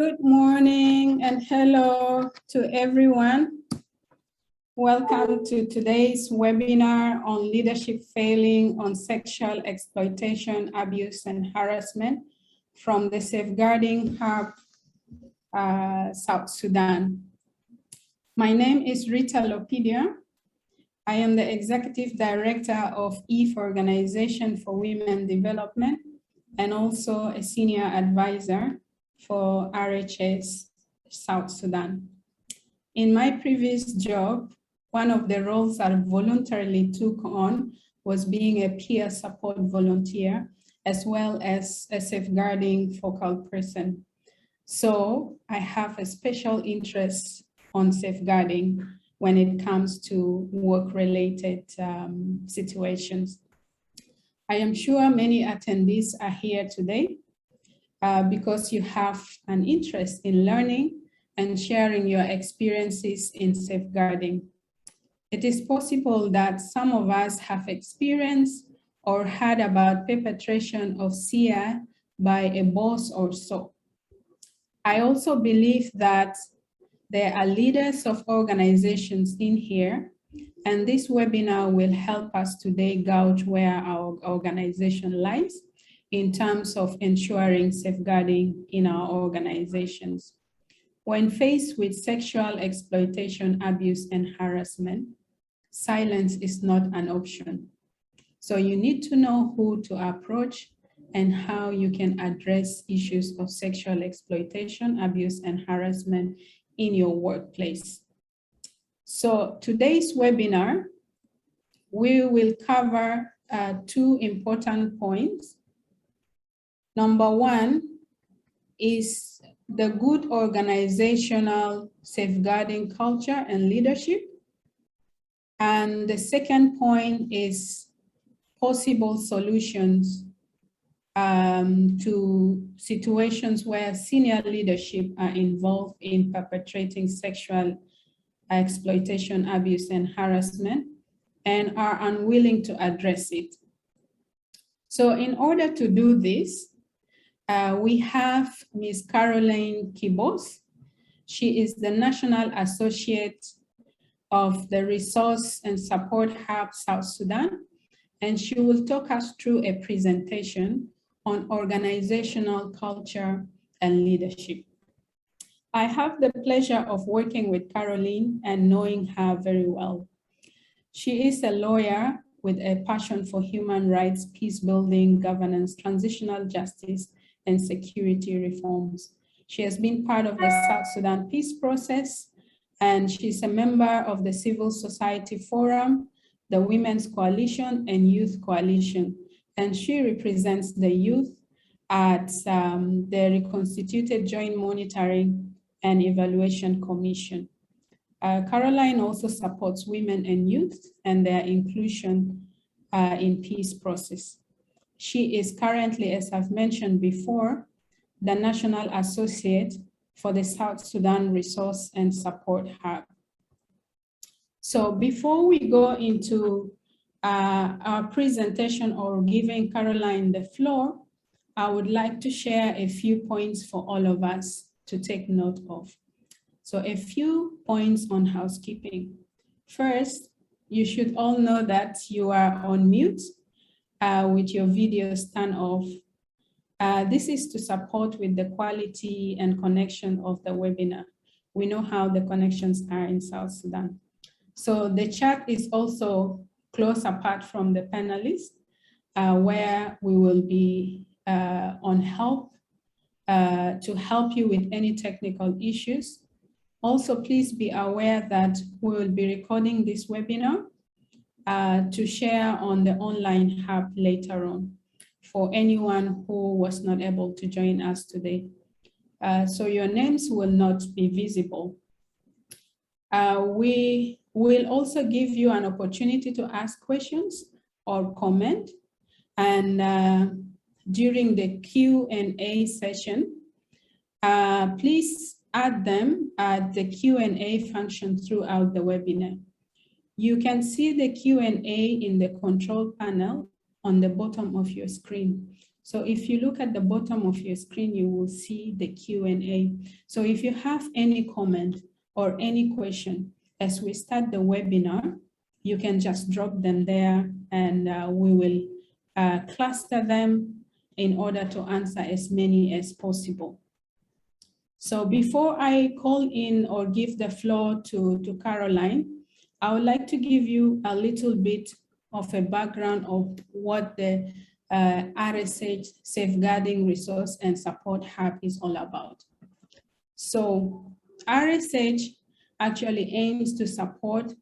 Good morning and hello to everyone. Welcome to today's webinar on leadership failing on sexual exploitation, abuse, and harassment from the Safeguarding Hub, South Sudan. My name is Rita Lopidia. I am the Executive Director of EAH Organization for Women Development and also a Senior Advisor for RSH South Sudan. In my previous job, one of the roles I voluntarily took on was being a peer support volunteer, as well as a safeguarding focal person. So I have a special interest on safeguarding when it comes to work-related situations. I am sure many attendees are here today because you have an interest in learning and sharing your experiences in safeguarding. It is possible that some of us have experienced or heard about perpetration of SEAH by a boss or so. I also believe that there are leaders of organizations in here, and this webinar will help us today gauge where our organization lies in terms of ensuring safeguarding in our organizations. When faced with sexual exploitation, abuse, and harassment, silence is not an option. So you need to know who to approach and how you can address issues of sexual exploitation, abuse, and harassment in your workplace. So today's webinar, we will cover two important points. Number one is the good organizational safeguarding culture and leadership. And the second point is possible solutions to situations where senior leadership are involved in perpetrating sexual exploitation, abuse, and harassment and are unwilling to address it. So in order to do this, we have Ms. Caroline Kibos. She is the National Associate of the Resource and Support Hub South Sudan, and she will talk us through a presentation on organizational culture and leadership. I have the pleasure of working with Caroline and knowing her very well. She is a lawyer with a passion for human rights, peace building, governance, transitional justice, and security reforms. She has been part of the South Sudan peace process, and she's a member of the Civil Society Forum, the Women's Coalition, and Youth Coalition. And she represents the youth at the reconstituted Joint Monitoring and Evaluation Commission. Caroline also supports women and youth and their inclusion in peace process. She is currently, as I've mentioned before, the National Associate for the South Sudan Resource and Support Hub. So before we go into our presentation or giving Caroline the floor, I would like to share a few points for all of us to take note of. So a few points on housekeeping. First, you should all know that you are on mute with your videos turned off. This is to support with the quality and connection of the webinar. We know how the connections are in South Sudan. So the chat is also close apart from the panelists, where we will be on help to help you with any technical issues. Also, please be aware that we will be recording this webinar to share on the online hub later on for anyone who was not able to join us today. So your names will not be visible. We will also give you an opportunity to ask questions or comment. And during the Q&A session, please add them at the Q&A function throughout the webinar. You can see the Q&A in the control panel on the bottom of your screen. So if you look at the bottom of your screen, you will see the Q&A. So if you have any comment or any question as we start the webinar, you can just drop them there, and we will cluster them in order to answer as many as possible. So before I call in or give the floor to Caroline, I would like to give you a little bit of a background of what the RSH Safeguarding Resource and Support Hub is all about. So RSH actually aims to support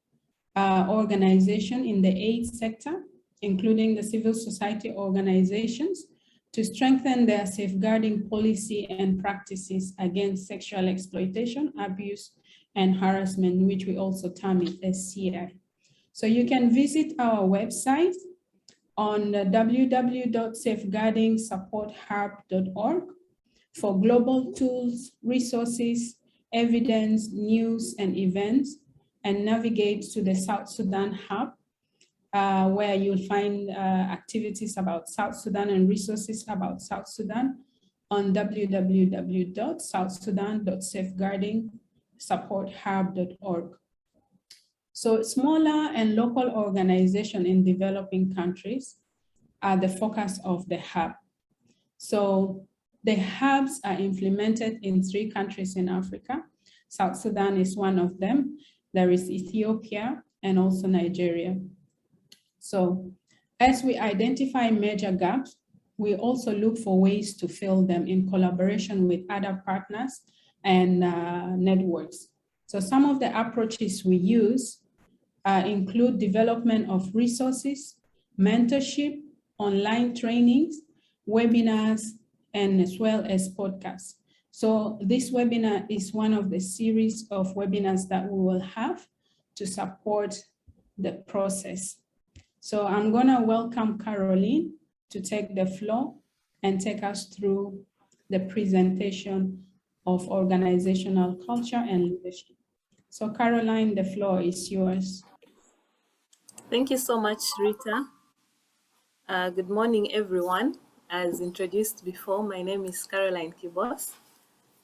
organizations in the aid sector, including the civil society organizations, to strengthen their safeguarding policy and practices against sexual exploitation, abuse, and harassment, which we also term it as SEAH. So you can visit our website on www.safeguardingsupporthub.org for global tools, resources, evidence, news, and events, and navigate to the South Sudan Hub, where you'll find activities about South Sudan and resources about South Sudan on www.southsudan.safeguardingsupporthub.org. So smaller and local organizations in developing countries are the focus of the hub. So the hubs are implemented in 3 countries in Africa. South Sudan is one of them. There is Ethiopia and also Nigeria. So as we identify major gaps, we also look for ways to fill them in collaboration with other partners and networks. So some of the approaches we use include development of resources, mentorship, online trainings, webinars, and as well as podcasts. So this webinar is one of the series of webinars that we will have to support the process. So I'm gonna welcome Caroline to take the floor and take us through the presentation of organizational culture and leadership. So Caroline, the floor is yours. Thank you so much, Rita. Good morning, everyone. As introduced before, my name is Caroline Kibos,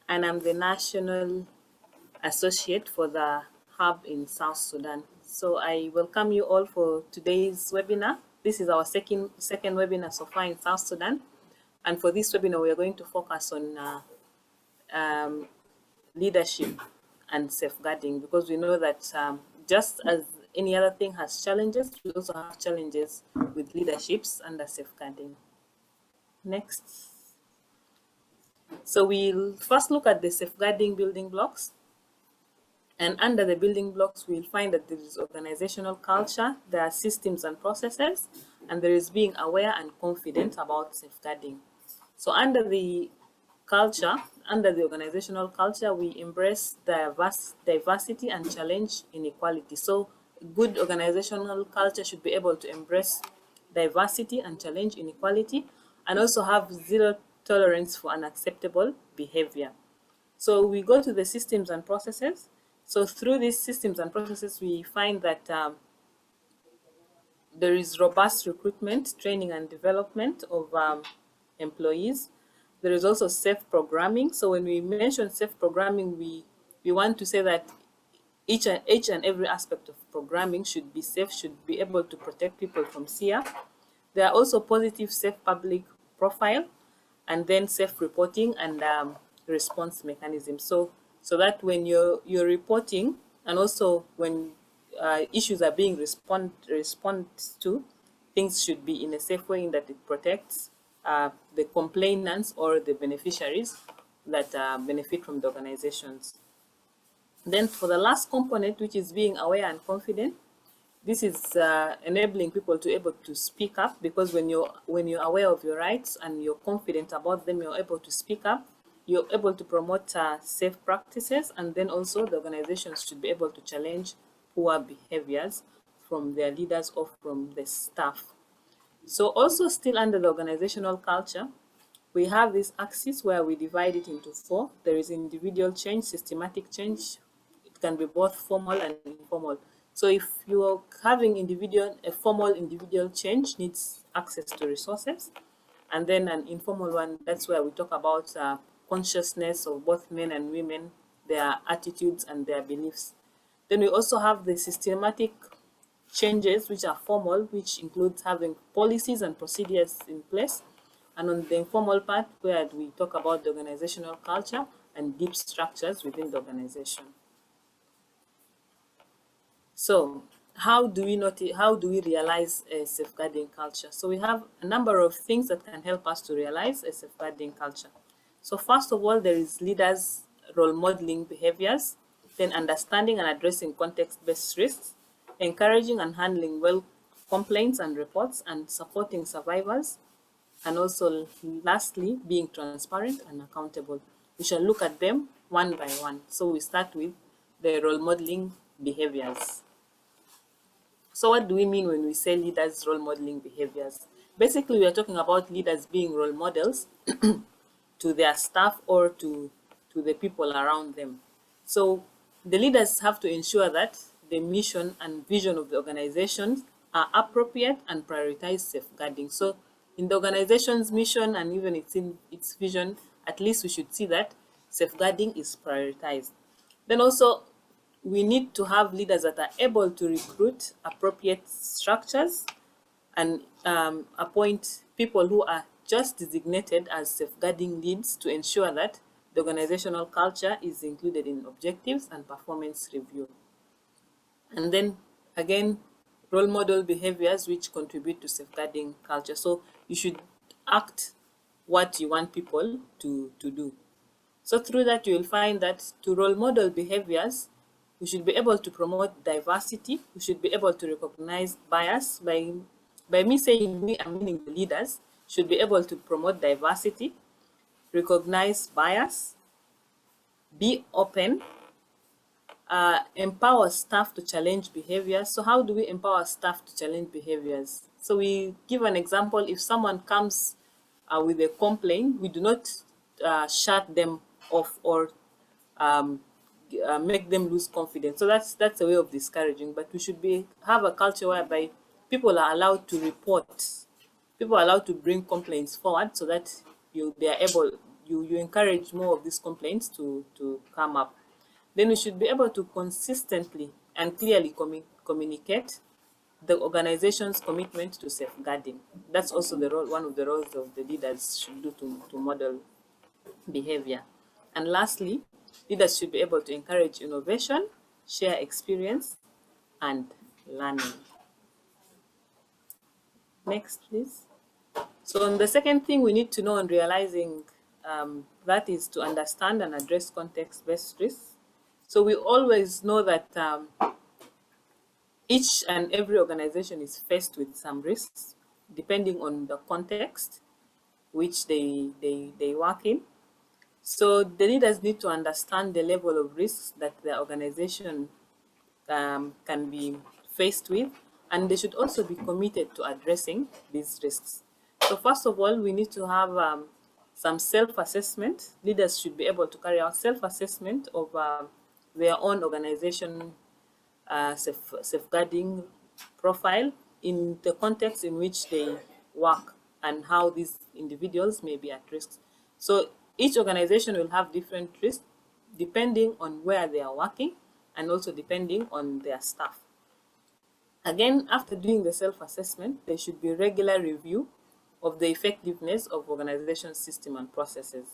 and I'm the National Associate for the Hub in South Sudan. So I welcome you all for today's webinar. This is our second webinar so far in South Sudan. And for this webinar, we are going to focus on leadership and safeguarding, because we know that just as any other thing has challenges, we also have challenges with leaderships under safeguarding. Next. So we'll first look at the safeguarding building blocks. And under the building blocks, we'll find that there is organizational culture, there are systems and processes, and there is being aware and confident about safeguarding. So under the culture, under the organizational culture, we embrace diversity and challenge inequality. So good organizational culture should be able to embrace diversity and challenge inequality, and also have zero tolerance for unacceptable behavior. So we go to the systems and processes. So through these systems and processes, we find that there is robust recruitment, training, and development of employees. There is also safe programming. So when we mention safe programming, we want to say that each and every aspect of programming should be safe, should be able to protect people from SEAH. There are also positive safe public profile, and then safe reporting and response mechanism. So that when you're reporting, and also when issues are being responded to, things should be in a safe way in that it protects the complainants or the beneficiaries that benefit from the organizations. Then for the last component, which is being aware and confident, this is enabling people to be able to speak up, because when you're aware of your rights and you're confident about them, you're able to speak up, you're able to promote safe practices, and then also the organizations should be able to challenge poor behaviors from their leaders or from the staff. So also still under the organizational culture, we have this axis where we divide it into 4. There is individual change, systematic change. It can be both formal and informal. So if you're having a formal individual change needs access to resources, And then an informal one, that's where we talk about consciousness of both men and women, their attitudes and their beliefs. Then we also have the systematic changes, which are formal, which includes having policies and procedures in place. And on the informal part, where we talk about the organizational culture and deep structures within the organization. So how do we realize a safeguarding culture? So we have a number of things that can help us to realize a safeguarding culture. So first of all, there is leaders role modeling behaviors, then understanding and addressing context-based risks, encouraging and handling well complaints and reports, and supporting survivors, and also lastly, being transparent and accountable. We shall look at them one by one. So we start with the role modeling behaviors. So what do we mean when we say leaders role modeling behaviors? Basically, we are talking about leaders being role models to their staff or to the people around them. So the leaders have to ensure that the mission and vision of the organization are appropriate and prioritize safeguarding. So in the organization's mission and even its vision, at least we should see that safeguarding is prioritized. Then also, we need to have leaders that are able to recruit appropriate structures and appoint people who are just designated as safeguarding leads to ensure that the organizational culture is included in objectives and performance review. And then again, role model behaviors which contribute to safeguarding culture. So you should act what you want people to do. So through that, you will find that to role model behaviors, we should be able to promote diversity. We should be able to recognize bias. By me saying we, I'm meaning the leaders should be able to promote diversity, recognize bias, be open, empower staff to challenge behaviors. So how do we empower staff to challenge behaviors? So we give an example. If someone comes with a complaint, we do not shut them off or make them lose confidence. So that's a way of discouraging. But we should have a culture whereby people are allowed to report, people are allowed to bring complaints forward, so that you encourage more of these complaints to come up. Then we should be able to consistently and clearly communicate the organization's commitment to safeguarding. That's also one of the roles of the leaders should do to model behavior. And lastly, leaders should be able to encourage innovation, share experience, and learning. Next, please. So the second thing we need to know and realizing that is to understand and address context-based risks. So we always know that each and every organization is faced with some risks depending on the context which they work in. So the leaders need to understand the level of risks that the organization can be faced with, and they should also be committed to addressing these risks. So first of all, we need to have some self-assessment. Leaders should be able to carry out self-assessment of their own organization safeguarding profile in the context in which they work and how these individuals may be at risk. So each organization will have different risks depending on where they are working and also depending on their staff. Again, after doing the self-assessment, there should be regular review of the effectiveness of organization system and processes.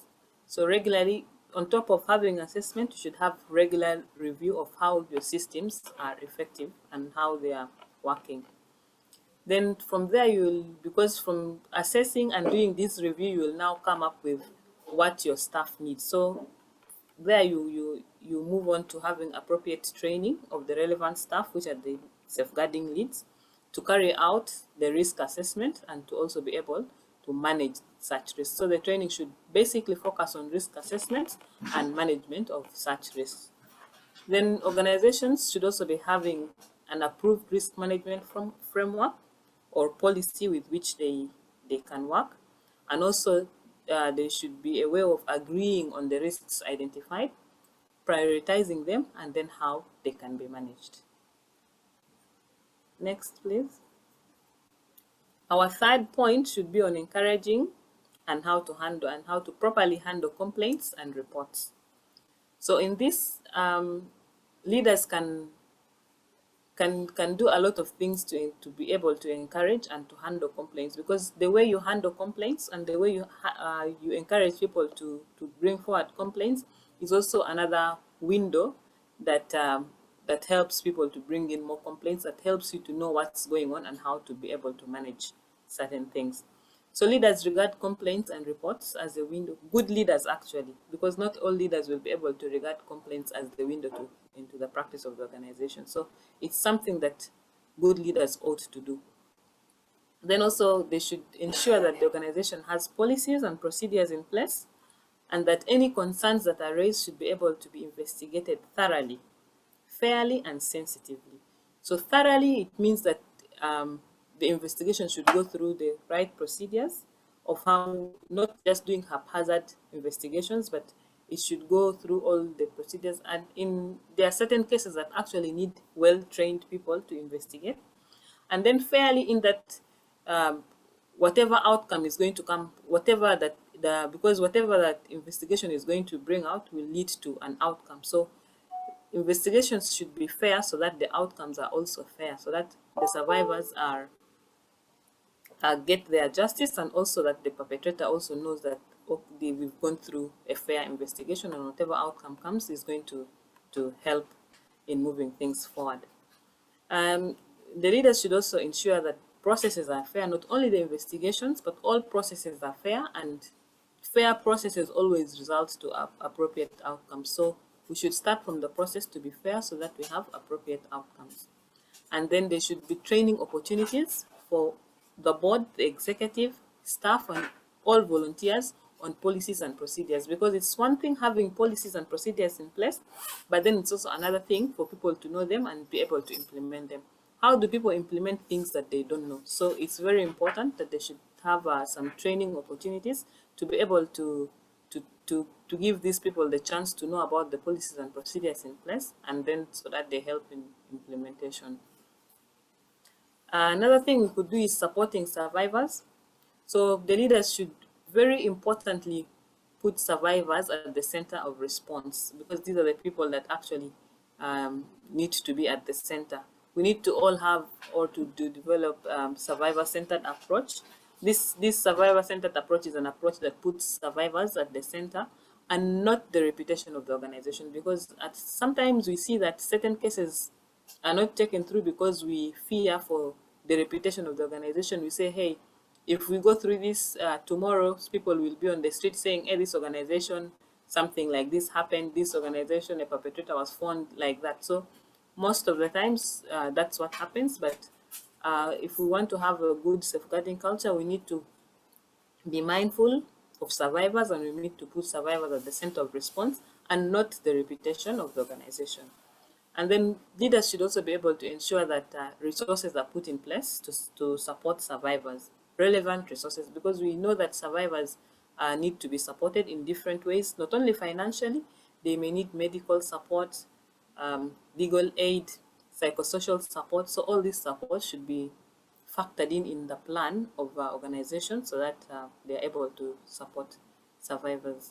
So regularly, on top of having assessment, you should have regular review of how your systems are effective and how they are working. Then from there, because from assessing and doing this review, you will now come up with what your staff needs. So there you move on to having appropriate training of the relevant staff, which are the safeguarding leads, to carry out the risk assessment and to also be able to manage such risks. So the training should basically focus on risk assessment and management of such risks. Then organizations should also be having an approved risk management framework or policy with which they can work. And also there should be a way of agreeing on the risks identified, prioritizing them, and then how they can be managed. Next, please. Our third point should be on encouraging and how to properly handle complaints and reports. So in this, leaders can do a lot of things to be able to encourage and to handle complaints, because the way you handle complaints and the way you encourage people to bring forward complaints is also another window that that helps people to bring in more complaints, that helps you to know what's going on and how to be able to manage certain things. So leaders regard complaints and reports as a window. Good leaders, actually, because not all leaders will be able to regard complaints as the window into the practice of the organization. So it's something that good leaders ought to do. Then also they should ensure that the organization has policies and procedures in place, and that any concerns that are raised should be able to be investigated thoroughly, fairly, and sensitively. So thoroughly, it means that the investigation should go through the right procedures of how, not just doing haphazard investigations, but it should go through all the procedures. And there are certain cases that actually need well-trained people to investigate. And then fairly, in that whatever outcome is going to come, because whatever that investigation is going to bring out will lead to an outcome. So investigations should be fair, so that the outcomes are also fair, so that the survivors get their justice, and also that the perpetrator also knows that we've gone through a fair investigation, and whatever outcome comes is going to help in moving things forward. The leaders should also ensure that processes are fair, not only the investigations, but all processes are fair, and fair processes always result to appropriate outcomes. So we should start from the process to be fair, so that we have appropriate outcomes. And then there should be training opportunities for the board, the executive, staff, and all volunteers on policies and procedures, because it's one thing having policies and procedures in place, but then it's also another thing for people to know them and be able to implement them. How do people implement things that they don't know? So it's very important that they should have some training opportunities to be able to give these people the chance to know about the policies and procedures in place, and then so that they help in implementation. Another thing we could do is supporting survivors. So the leaders should very importantly put survivors at the center of response, because these are the people that actually need to be at the center. We need to all have, or to develop survivor-centered approach. This survivor-centered approach is an approach that puts survivors at the center and not the reputation of the organization, because sometimes we see that certain cases are not taken through because we fear for the reputation of the organization. We say, hey, if we go through this tomorrow, people will be on the street saying, hey, this organization, something like this happened, this organization, a perpetrator was found, like that. So most of the times that's what happens. But if we want to have a good safeguarding culture, we need to be mindful of survivors, and we need to put survivors at the center of response and not the reputation of the organization. And then leaders should also be able to ensure that resources are put in place to support survivors, relevant resources, because we know that survivors need to be supported in different ways, not only financially. They may need medical support, legal aid, psychosocial support. So all this support should be factored in the plan of our organization, so that they are able to support survivors.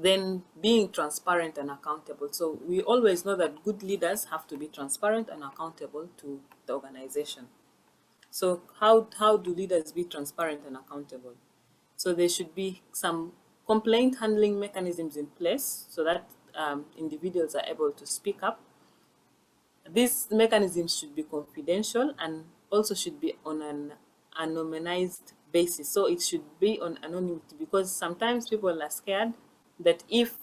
Then being transparent and accountable. So we always know that good leaders have to be transparent and accountable to the organization. So how do leaders be transparent and accountable? So there should be some complaint handling mechanisms in place, so that individuals are able to speak up. These mechanisms should be confidential, and also should be on an anonymized basis. So it should be on anonymity, because sometimes people are scared that if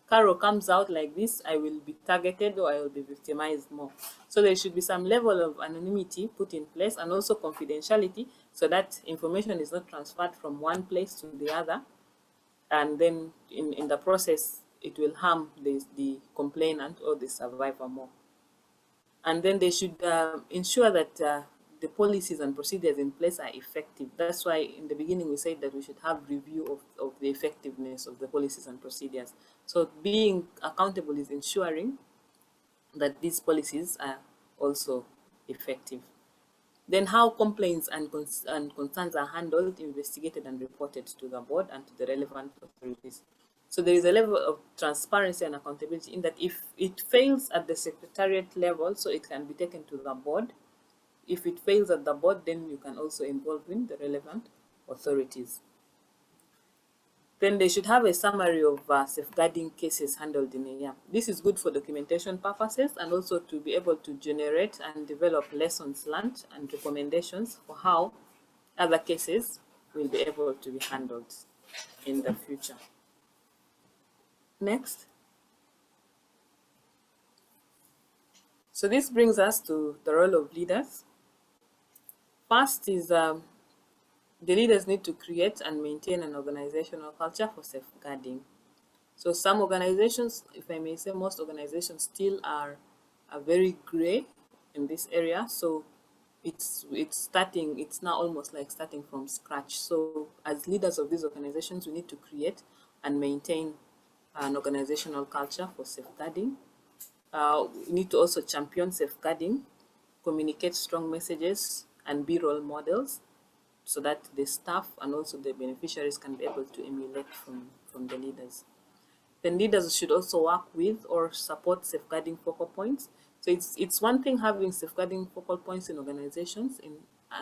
Carol comes out like this, I will be targeted or I will be victimized more. So there should be some level of anonymity put in place, and also confidentiality, so that information is not transferred from one place to the other, and then in the process it will harm the complainant or the survivor more. And then they should ensure that the policies and procedures in place are effective. That's why in the beginning we said that we should have review of the effectiveness of the policies and procedures. So being accountable is ensuring that these policies are also effective. Then how complaints and concerns are handled, investigated, and reported to the board and to the relevant authorities. So there is a level of transparency and accountability in that if it fails at the secretariat level, so it can be taken to the board. If it fails at the board, then you can also involve in the relevant authorities. Then they should have a summary of safeguarding cases handled in a year. This is good for documentation purposes and also to be able to generate and develop lessons learned and recommendations for how other cases will be able to be handled in the future. Next. So this brings us to the role of leaders. First is the leaders need to create and maintain an organizational culture for safeguarding. So some organizations, if I may say, most organizations still are very gray in this area. So it's now almost like starting from scratch. So as leaders of these organizations, we need to create and maintain an organizational culture for safeguarding. We need to also champion safeguarding, communicate strong messages, and be role models so that the staff and also the beneficiaries can be able to emulate from the leaders. Then leaders should also work with or support safeguarding focal points. So it's one thing having safeguarding focal points in organizations,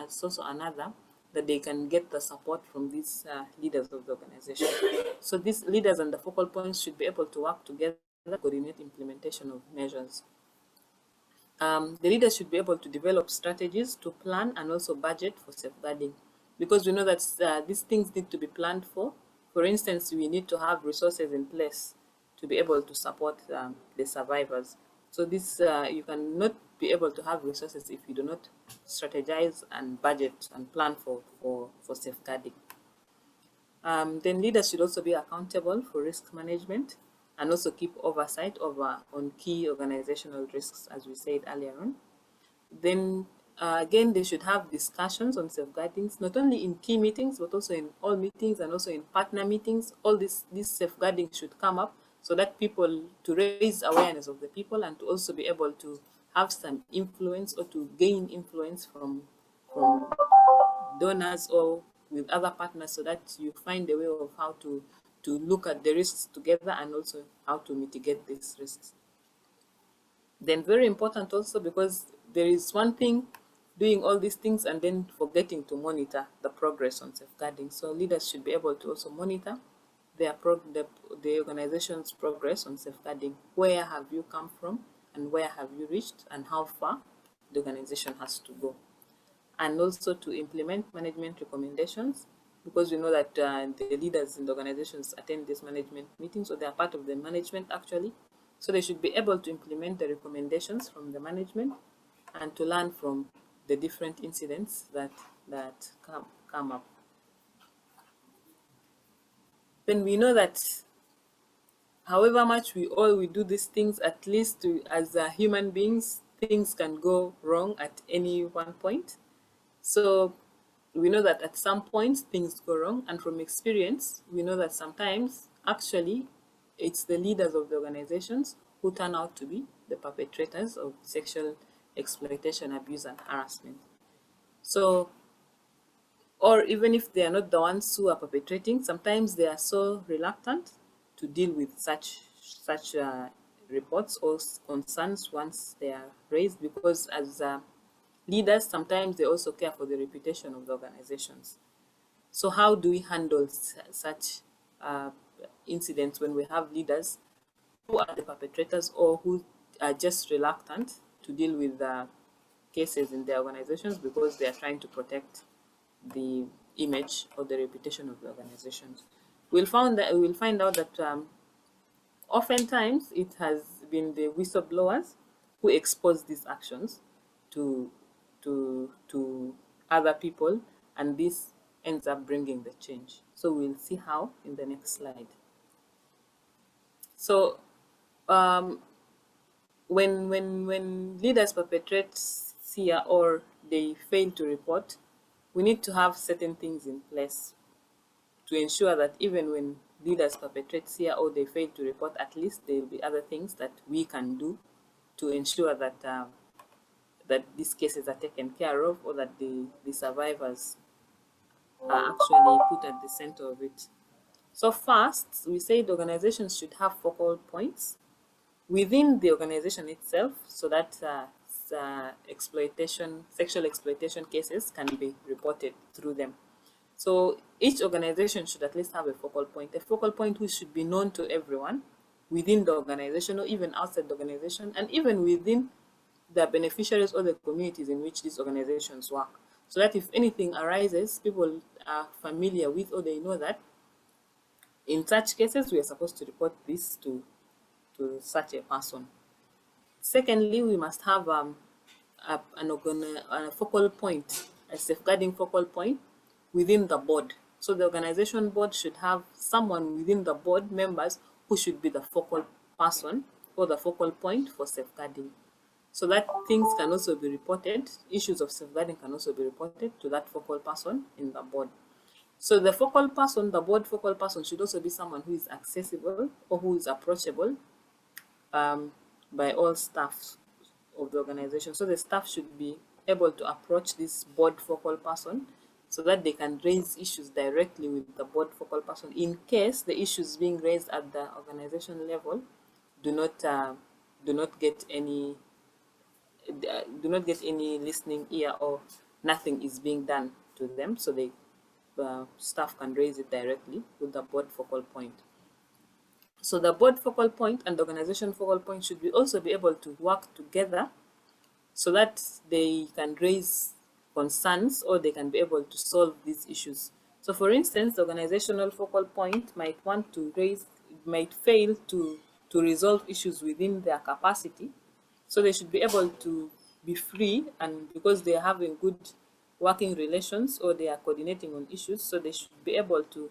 it's also another that they can get the support from these leaders of the organization. So these leaders and the focal points should be able to work together, coordinate implementation of measures. The leaders should be able to develop strategies to plan and also budget for safeguarding, because we know that these things need to be planned for. For instance, we need to have resources in place to be able to support the survivors. So this you cannot be able to have resources if you do not strategize and budget and plan for safeguarding. Then leaders should also be accountable for risk management and also keep oversight on key organizational risks, as we said earlier on. Then again, they should have discussions on safeguarding, not only in key meetings, but also in all meetings and also in partner meetings. All this safeguarding should come up so that people, to raise awareness of the people and to also be able to have some influence or to gain influence from donors or with other partners, so that you find a way of how to look at the risks together and also how to mitigate these risks. Then very important also, because there is one thing doing all these things and then forgetting to monitor the progress on safeguarding. So leaders should be able to also monitor the organization's progress on safeguarding. Where have you come from and where have you reached and how far the organization has to go. And also to implement management recommendations, because we know that the leaders in the organizations attend these management meetings, so they are part of the management actually. So they should be able to implement the recommendations from the management and to learn from the different incidents that come up. Then we know that however much we do these things, at least as human beings, things can go wrong at any one point. So we know that at some points things go wrong, and from experience, we know that sometimes actually it's the leaders of the organizations who turn out to be the perpetrators of sexual exploitation, abuse, and harassment. So, or even if they are not the ones who are perpetrating, sometimes they are so reluctant to deal with such reports or concerns once they are raised, because as leaders, sometimes they also care for the reputation of the organizations. So how do we handle such incidents when we have leaders who are the perpetrators or who are just reluctant to deal with the cases in their organizations because they are trying to protect the image or the reputation of the organizations? We'll find out that oftentimes it has been the whistleblowers who expose these actions to other people, and this ends up bringing the change. So we'll see how in the next slide. So when leaders perpetrate SEAH or they fail to report, we need to have certain things in place to ensure that even when leaders perpetrate SEAH or they fail to report, at least there will be other things that we can do to ensure that that these cases are taken care of, or that the survivors are actually put at the center of it. So first, we said organizations should have focal points within the organization itself, so that sexual exploitation cases can be reported through them. So each organization should at least have a focal point which should be known to everyone within the organization or even outside the organization, and even within the beneficiaries or the communities in which these organizations work. So that if anything arises, people are familiar with, or they know that in such cases, we are supposed to report this to such a person. Secondly, we must have a focal point, a safeguarding focal point within the board. So the organization board should have someone within the board members who should be the focal person or the focal point for safeguarding. So that things can also be reported, issues of safeguarding can also be reported to that focal person in the board. So the focal person, the board focal person, should also be someone who is accessible or who is approachable by all staff of the organization. So the staff should be able to approach this board focal person so that they can raise issues directly with the board focal person in case the issues being raised at the organization level do not get any listening ear, or nothing is being done to them, so they staff can raise it directly with the board focal point. So the board focal point and the organization focal point should also be able to work together so that they can raise concerns, or they can be able to solve these issues. So for instance, the organizational focal point might fail to resolve issues within their capacity. So they should be able to be free, and because they are having good working relations or they are coordinating on issues, so they should be able to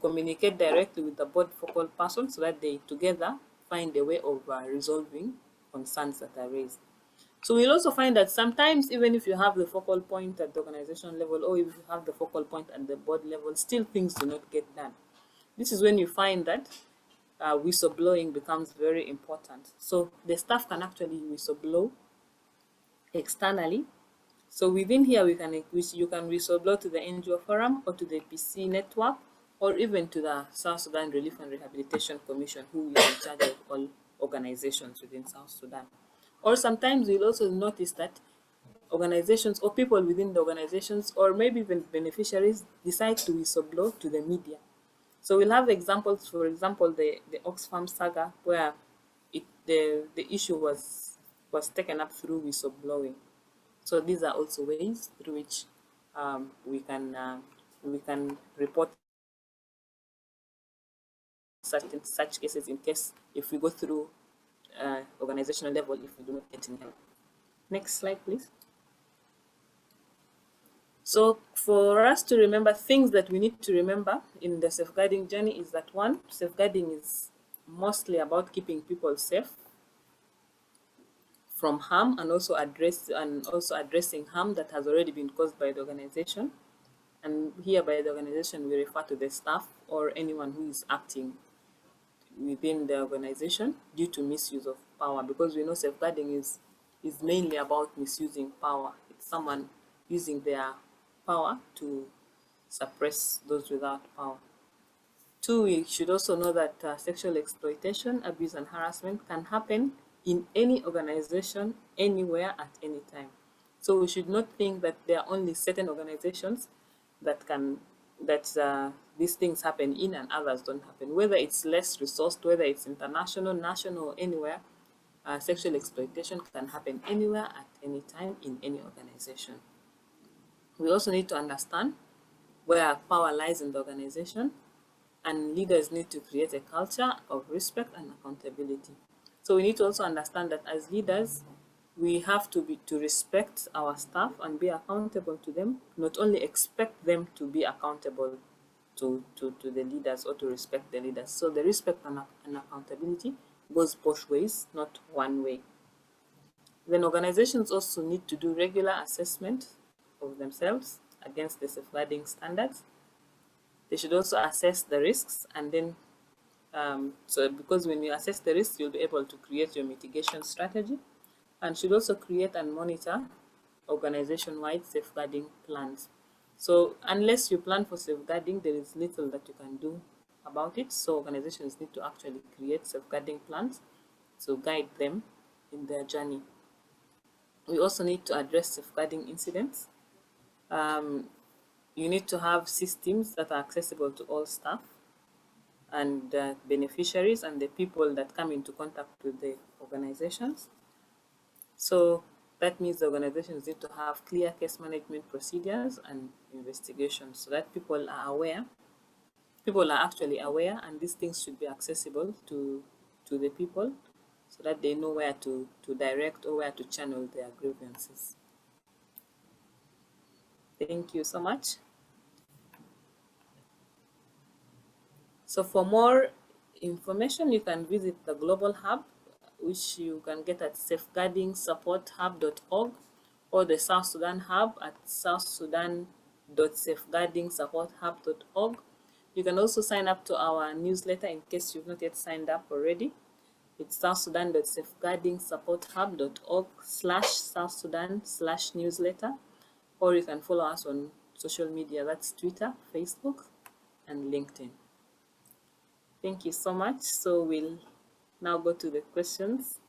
communicate directly with the board focal person so that they together find a way of resolving concerns that are raised. So we'll also find that sometimes, even if you have the focal point at the organization level, or if you have the focal point at the board level, still things do not get done. This is when you find that whistleblowing becomes very important. So the staff can actually whistleblow externally. So within here, you can whistleblow to the NGO forum, or to the PC network, or even to the South Sudan Relief and Rehabilitation Commission, who is in charge of all organizations within South Sudan. Or sometimes we'll also notice that organizations or people within the organizations, or maybe even beneficiaries, decide to whistleblow to the media. So we'll have examples, for example, the Oxfam saga, where the issue was taken up through whistleblowing. So these are also ways through which we can report such cases, in case if we go through organizational level, if we do not get any help. Next slide, please. So for us to remember things that we need to remember in the safeguarding journey is that, one, safeguarding is mostly about keeping people safe from harm, and also addressing harm that has already been caused by the organization. And here by the organization, we refer to the staff or anyone who is acting within the organization due to misuse of power, because we know safeguarding is mainly about misusing power. It's someone using their power to suppress those without power. Two, we should also know that sexual exploitation, abuse, and harassment can happen in any organization, anywhere, at any time. So we should not think that there are only certain organizations that these things happen in and others don't happen. Whether it's less resourced, whether it's international, national, or anywhere, sexual exploitation can happen anywhere, at any time, in any organization. We also need to understand where power lies in the organization, and leaders need to create a culture of respect and accountability. So we need to also understand that as leaders, we have to respect our staff and be accountable to them, not only expect them to be accountable to the leaders, or to respect the leaders. So the respect and accountability goes both ways, not one way. Then organizations also need to do regular assessment of themselves against the safeguarding standards. They should also assess the risks, and then because when you assess the risks, you'll be able to create your mitigation strategy. and should also create and monitor organization-wide safeguarding plans. So unless you plan for safeguarding, there is little that you can do about it. So organizations need to actually create safeguarding plans to guide them in their journey. We also need to address safeguarding incidents. You need to have systems that are accessible to all staff and beneficiaries and the people that come into contact with the organizations. So that means the organizations need to have clear case management procedures and investigations so that people are aware. People are actually aware, and these things should be accessible to the people so that they know where to direct or where to channel their grievances. Thank you so much. So for more information, you can visit the Global Hub, which you can get at safeguardingsupporthub.org, or the South Sudan Hub at southsudan.safeguardingsupporthub.org. You can also sign up to our newsletter in case you've not yet signed up already. It's southsudan.safeguardingsupporthub.org/southsudan/newsletter, or you can follow us on social media. That's Twitter, Facebook, and LinkedIn. Thank you so much. So we'll now go to the questions.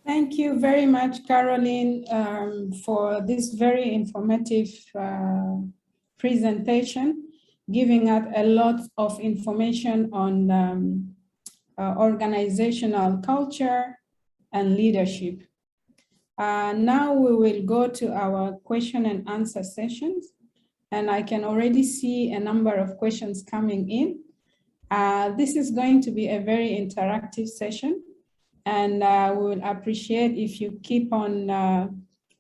Thank you very much, Caroline, for this very informative presentation, giving us a lot of information on organizational culture and leadership. Now we will go to our question and answer sessions, and I can already see a number of questions coming in. This is going to be a very interactive session, and we will appreciate if you keep on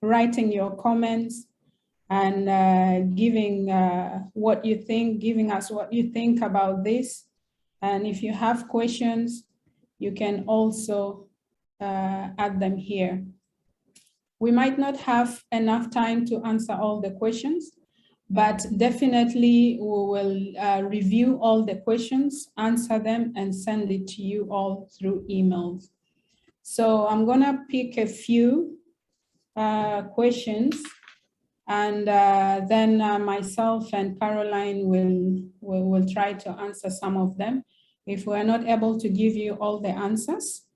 writing your comments and giving what you think, giving us what you think about this. And if you have questions, you can also add them here. We might not have enough time to answer all the questions, but definitely we will review all the questions, answer them, and send it to you all through emails. So I'm gonna pick a few questions, and then myself and Caroline will try to answer some of them. If we're not able to give you all the answers,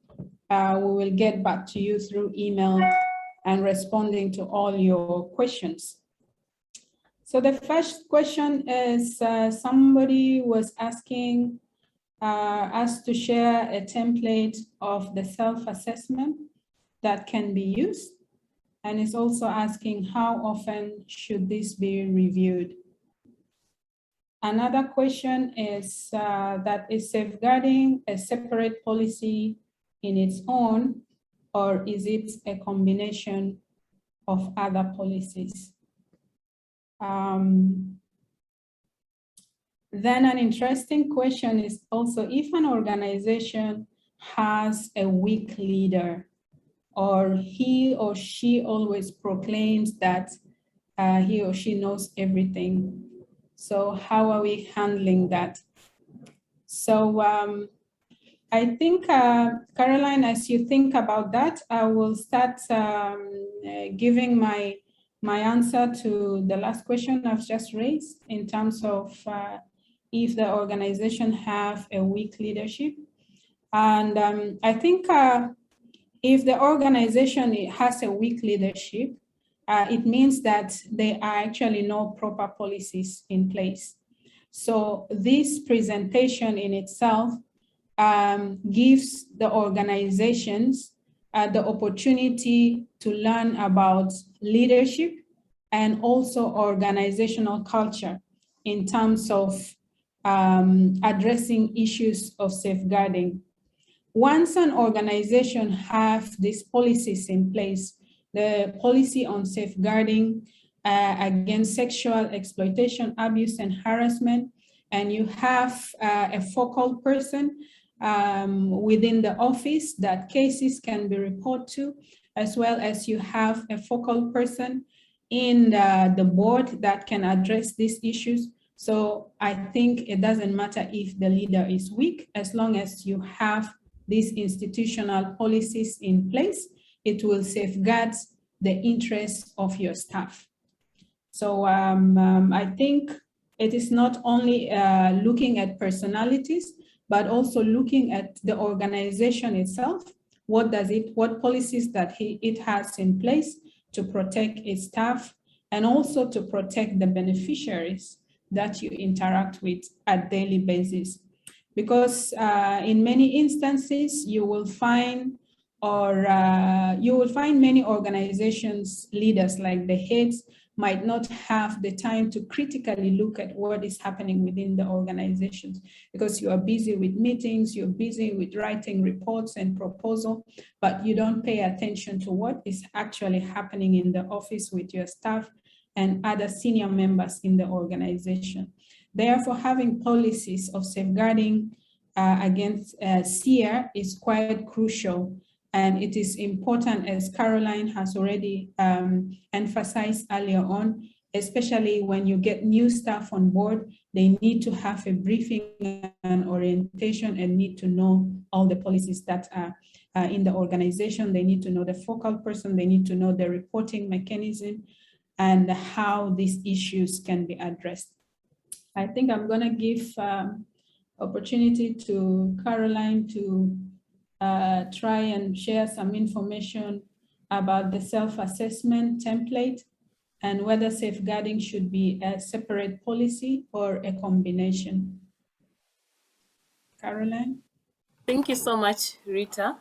we will get back to you through email and responding to all your questions. So the first question is somebody was asking us to share a template of the self-assessment that can be used, and is also asking how often should this be reviewed. Another question is that is safeguarding a separate policy in its own, or is it a combination of other policies? Then an interesting question is also if an organization has a weak leader, or he or she always proclaims that he or she knows everything. So how are we handling that? So I think, Caroline, as you think about that, I will start giving my answer to the last question I've just raised in terms of if the organization have a weak leadership. And I think if the organization has a weak leadership, it means that there are actually no proper policies in place. So this presentation in itself gives the organizations the opportunity to learn about leadership and also organizational culture in terms of addressing issues of safeguarding. Once an organization has these policies in place, the policy on safeguarding against sexual exploitation, abuse, and harassment, and you have a focal person within the office that cases can be reported to, as well as you have a focal person in the board that can address these issues. So I think it doesn't matter if the leader is weak, as long as you have these institutional policies in place, it will safeguard the interests of your staff. So I think it is not only looking at personalities, but also looking at the organization itself. What policies that it has in place to protect its staff, and also to protect the beneficiaries that you interact with at daily basis. Because in many instances, you will find many organizations, leaders like the heads, might not have the time to critically look at what is happening within the organizations, because you are busy with meetings, you're busy with writing reports and proposal, but you don't pay attention to what is actually happening in the office with your staff and other senior members in the organization. Therefore, having policies of safeguarding against SEAH is quite crucial. And it is important, as Caroline has already emphasized earlier on, especially when you get new staff on board, they need to have a briefing and orientation and need to know all the policies that are in the organization. They need to know the focal person, they need to know the reporting mechanism and how these issues can be addressed. I think I'm gonna give opportunity to Caroline to try and share some information about the self-assessment template and whether safeguarding should be a separate policy or a combination. Caroline? Thank you so much, Rita.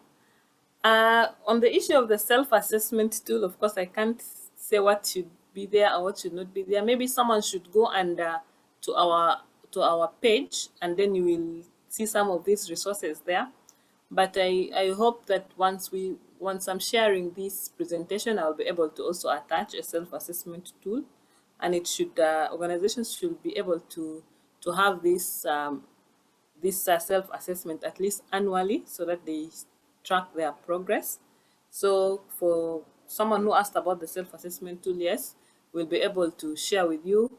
On the issue of the self-assessment tool, of course, I can't say what should be there or what should not be there. Maybe someone should go and to our page, and then you will see some of these resources there. But I hope that once I'm sharing this presentation, I'll be able to also attach a self-assessment tool, and it should organizations should be able to have this self-assessment at least annually, so that they track their progress. So for someone who asked about the self-assessment tool, yes, we'll be able to share with you,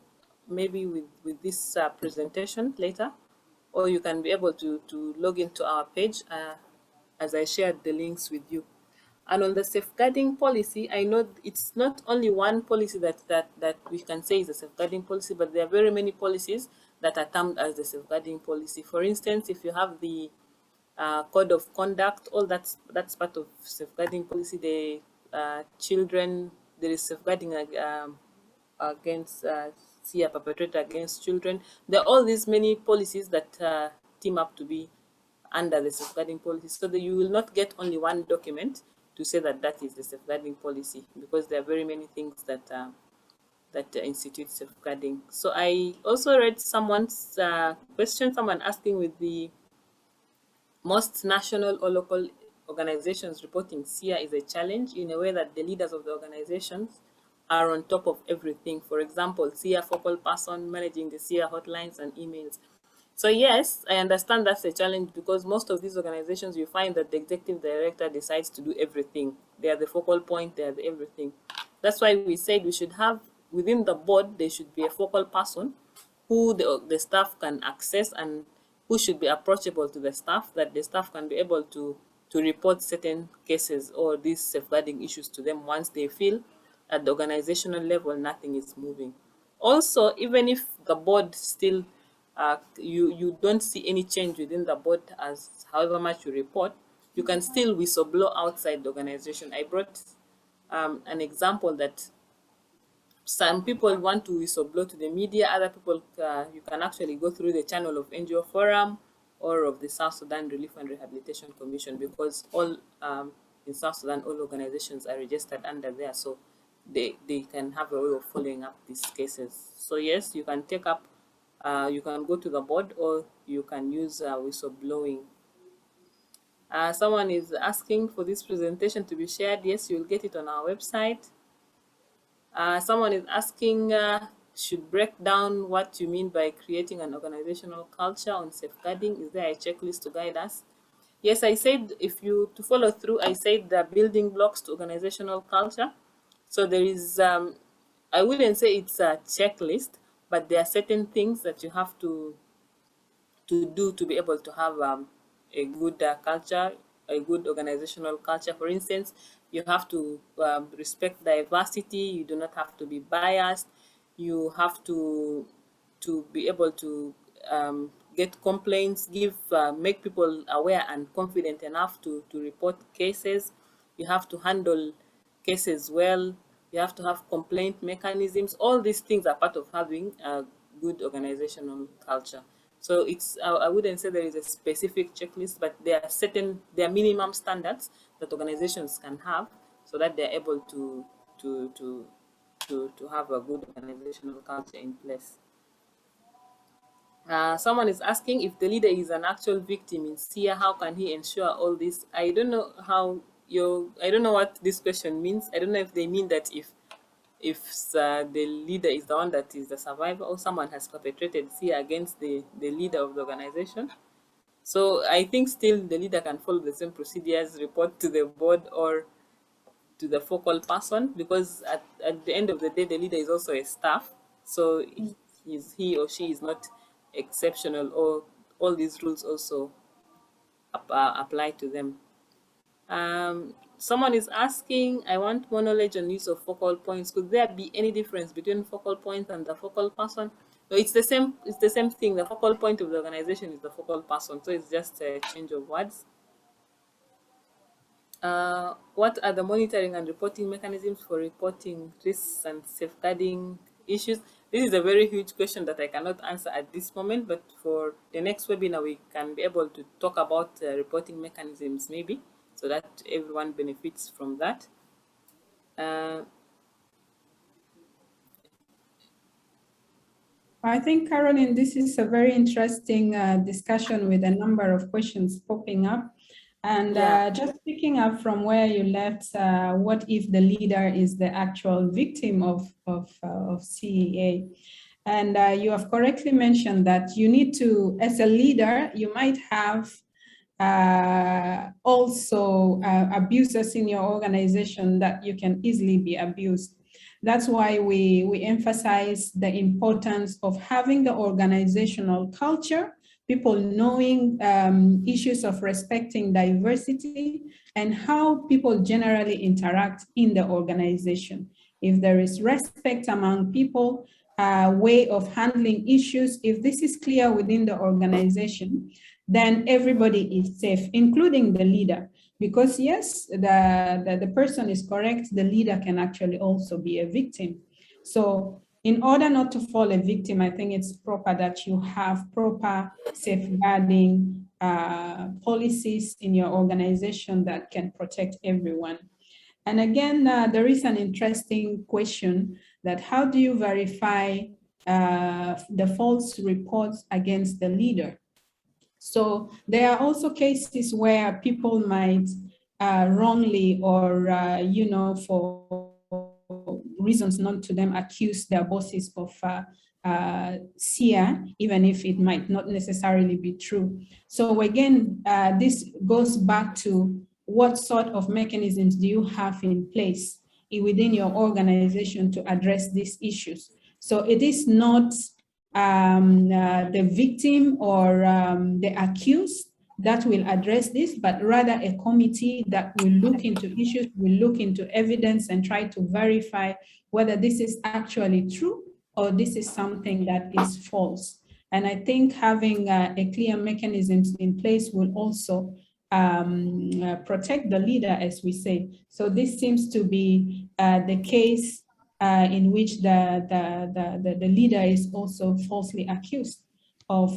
maybe with this presentation later, or you can be able to log into our page as I shared the links with you. And on the safeguarding policy, I know it's not only one policy that we can say is a safeguarding policy, but there are very many policies that are termed as the safeguarding policy. For instance, if you have the code of conduct, all that's part of safeguarding policy. The children, there is safeguarding against SEAH, perpetrate against children. There are all these many policies that team up to be under the safeguarding policy, so that you will not get only one document to say that is the safeguarding policy, because there are very many things that institute safeguarding. So I also read someone's question, someone asking, with the most national or local organizations reporting SEAH is a challenge in a way that the leaders of the organizations are on top of everything. For example, SEAH focal person managing the SEAH hotlines and emails. So yes, I understand that's a challenge, because most of these organizations, you find that the executive director decides to do everything. They are the focal point, they are the everything. That's why we said we should have, within the board, there should be a focal person who the staff can access, and who should be approachable to the staff, that the staff can be able to report certain cases or these safeguarding issues to them once they feel at the organizational level nothing is moving. Also, even if the board still you don't see any change within the board, as however much you report, you can still whistleblow outside the organization. I brought an example that some people want to whistleblow to the media, other people, you can actually go through the channel of NGO Forum or of the South Sudan Relief and Rehabilitation Commission, because all in South Sudan, all organizations are registered under there, so they can have a way of following up these cases. So yes, you can take up, you can go to the board, or you can use whistleblowing. Someone is asking for this presentation to be shared. Yes, you'll get it on our website. Someone is asking, should break down what you mean by creating an organizational culture on safeguarding. Is there a checklist to guide us? Yes, I said, to follow through, I said the building blocks to organizational culture. So there is, I wouldn't say it's a checklist, but there are certain things that you have to do to be able to have a good culture, a good organizational culture. For instance, you have to respect diversity. You do not have to be biased. You have to be able to get complaints, make people aware and confident enough to report cases. You have to handle cases well. You have to have complaint mechanisms. All these things are part of having a good organizational culture. So I wouldn't say there is a specific checklist, but there are minimum standards that organizations can have so that they're able to have a good organizational culture in place. Someone is asking if the leader is an actual victim in SEAH, how can he ensure all this? I don't know I don't know what this question means. I don't know if they mean that if the leader is the one that is the survivor, or someone has perpetrated SEAH against the leader of the organization. So I think still the leader can follow the same procedures, report to the board or to the focal person, because at the end of the day, the leader is also a staff. So he or she is not exceptional, or all these rules also apply to them. Someone is asking, I want more knowledge on use of focal points. Could there be any difference between focal point and the focal person? No, it's the same. It's the same thing. The focal point of the organization is the focal person, so it's just a change of words. What are the monitoring and reporting mechanisms for reporting risks and safeguarding issues? This is a very huge question that I cannot answer at this moment, but for the next webinar, we can be able to talk about reporting mechanisms maybe, so that everyone benefits from that. I think, Caroline, this is a very interesting discussion with a number of questions popping up. And just picking up from where you left, what if the leader is the actual victim of SEAH? And you have correctly mentioned that you need to, as a leader, you might have also abusers in your organization that you can easily be abused. That's why we emphasize the importance of having the organizational culture, people knowing issues of respecting diversity and how people generally interact in the organization. If there is respect among people, way of handling issues, if this is clear within the organization, then everybody is safe, including the leader. Because yes, the person is correct, the leader can actually also be a victim. So in order not to fall a victim, I think it's proper that you have proper safeguarding policies in your organization that can protect everyone. And again, there is an interesting question that how do you verify the false reports against the leader? So there are also cases where people might wrongly or, you know, for reasons known to them, accuse their bosses of SEAH, even if it might not necessarily be true. So again, this goes back to what sort of mechanisms do you have in place within your organization to address these issues? So it is not the victim or the accused that will address this, but rather a committee that will look into issues, will look into evidence and try to verify whether this is actually true or this is something that is false. And I think having a clear mechanisms in place will also protect the leader, as we say. So this seems to be the case in which the leader is also falsely accused of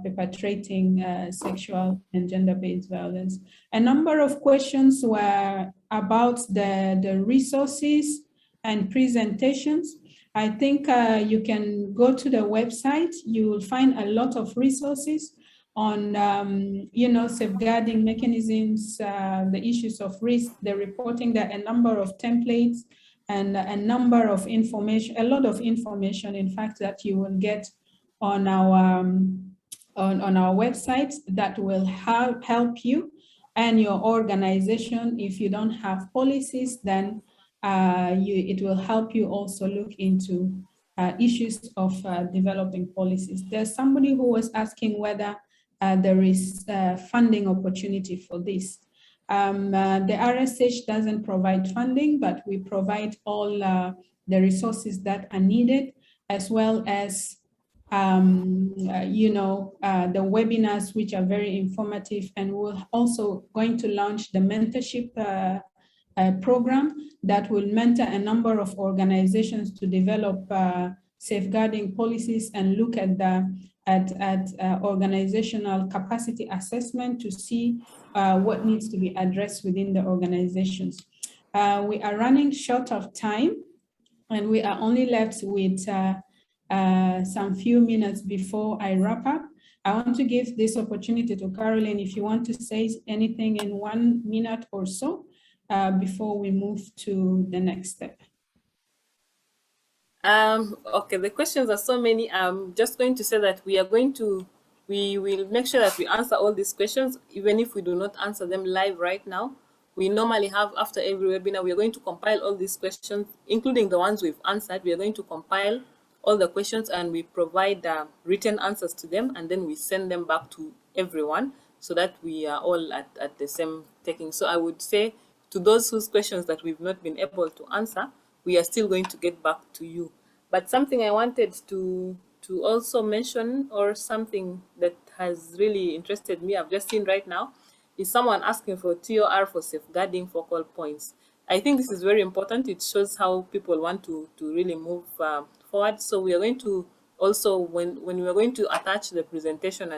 perpetrating sexual and gender-based violence. A number of questions were about the resources and presentations. I think you can go to the website. You will find a lot of resources on, you know, safeguarding mechanisms, the issues of risk, the reporting, there are a number of templates and a number of information, a lot of information, in fact, that you will get on our website that will help you and your organization. If you don't have policies, then it will help you also look into issues of developing policies. There's somebody who was asking whether there is funding opportunity for this. The RSH doesn't provide funding, but we provide all the resources that are needed, as well as the webinars, which are very informative, and we're also going to launch the mentorship program that will mentor a number of organizations to develop safeguarding policies and look at the organizational capacity assessment to see what needs to be addressed within the organizations. We are running short of time, and we are only left with some few minutes before I wrap up. I want to give this opportunity to Caroline if you want to say anything in 1 minute or so before we move to the next step. Okay, the questions are so many. I'm just going to say that we will make sure that we answer all these questions, even if we do not answer them live right now. We normally have, after every webinar, we are going to compile all these questions, including the ones we've answered. We are going to compile all the questions and we provide written answers to them, and then we send them back to everyone so that we are all at the same taking. So I would say to those whose questions that we've not been able to answer, we are still going to get back to you. But something I wanted to also mention, or something that has really interested me, I've just seen right now, is someone asking for TOR for safeguarding focal points. I think this is very important. It shows how people want to really move forward. So we are going to also, when we are going to attach the presentation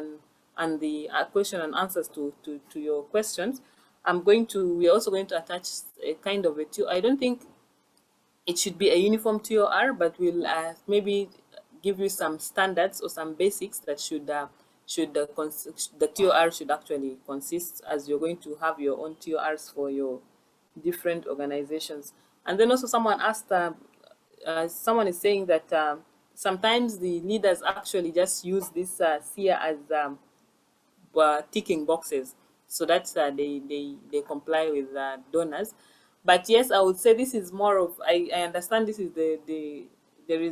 and the question and answers to your questions, we're also going to attach a kind of a TOR. I don't think it should be a uniform TOR, but we'll maybe give you some standards or some basics that the TOR should actually consist, as you're going to have your own TORs for your different organizations. And then also someone asked, someone is saying that sometimes the leaders actually just use this SEAH as ticking boxes, so that they comply with donors. But yes, I would say this is more of, I understand this is there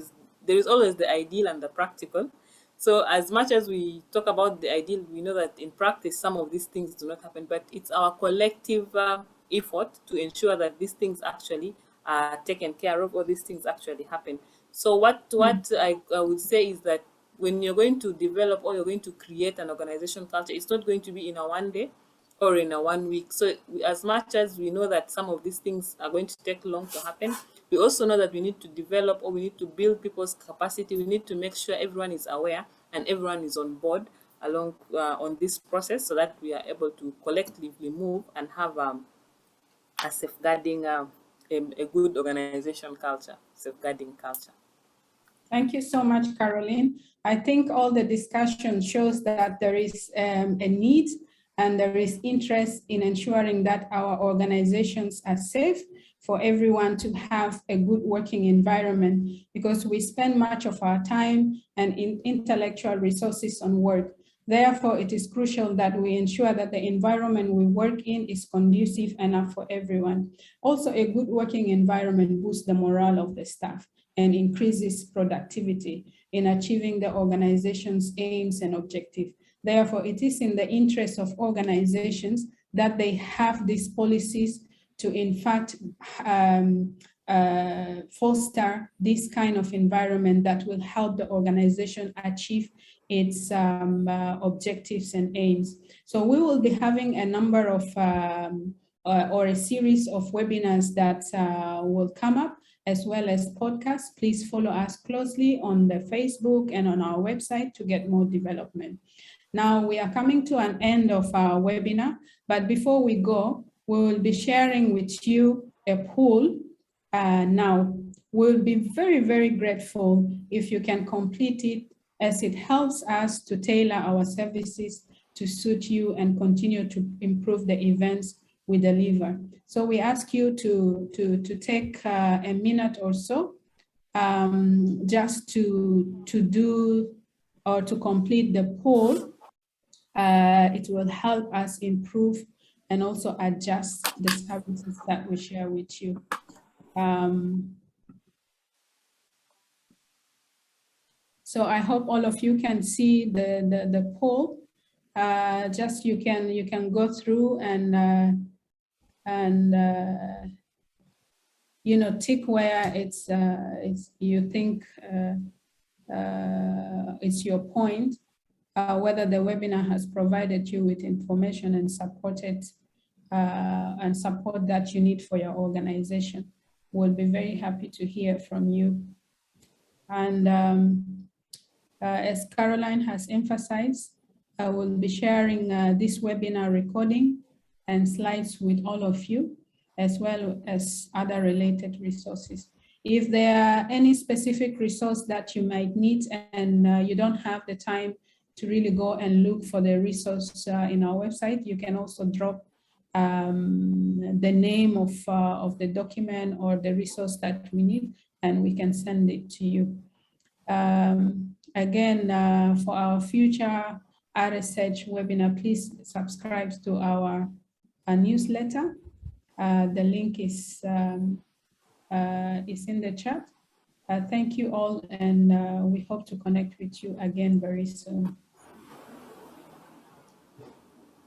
is always the ideal and the practical. So as much as we talk about the ideal, we know that in practice some of these things do not happen, but it's our collective effort to ensure that these things actually are taken care of, or these things actually happen. So what I would say is that when you're going to develop or you're going to create an organization culture, it's not going to be in a 1 day or in a 1 week. So as much as we know that some of these things are going to take long to happen, we also know that we need to develop, or we need to build people's capacity. We need to make sure everyone is aware and everyone is on board along on this process, so that we are able to collectively move and have a safeguarding, a good organization culture, safeguarding culture. Thank you so much, Caroline. I think all the discussion shows that there is a need and there is interest in ensuring that our organizations are safe for everyone to have a good working environment, because we spend much of our time and intellectual resources on work. Therefore, it is crucial that we ensure that the environment we work in is conducive enough for everyone. Also, a good working environment boosts the morale of the staff and increases productivity in achieving the organization's aims and objectives. Therefore, it is in the interest of organizations that they have these policies to, in fact, foster this kind of environment that will help the organization achieve its objectives and aims. So we will be having a number of, or a series of webinars that will come up, as well as podcasts. Please follow us closely on the Facebook and on our website to get more development. Now we are coming to an end of our webinar, but before we go, we will be sharing with you a poll. Now, we'll be very, very grateful if you can complete it, as it helps us to tailor our services to suit you and continue to improve the events we deliver. So we ask you to take a minute or so just to do or to complete the poll. It will help us improve and also adjust the services that we share with you. So I hope all of you can see the poll. Just you can go through and you know, tick where it's you think it's your point, whether the webinar has provided you with information and support that you need for your organization. We'll be very happy to hear from you. And as Caroline has emphasized, I will be sharing this webinar recording and slides with all of you, as well as other related resources. If there are any specific resource that you might need and you don't have the time to really go and look for the resource in our website, you can also drop the name of the document or the resource that we need, and we can send it to you. Again, for our future RSH webinar, please subscribe to our newsletter. The link is in the chat. Thank you all, and we hope to connect with you again very soon.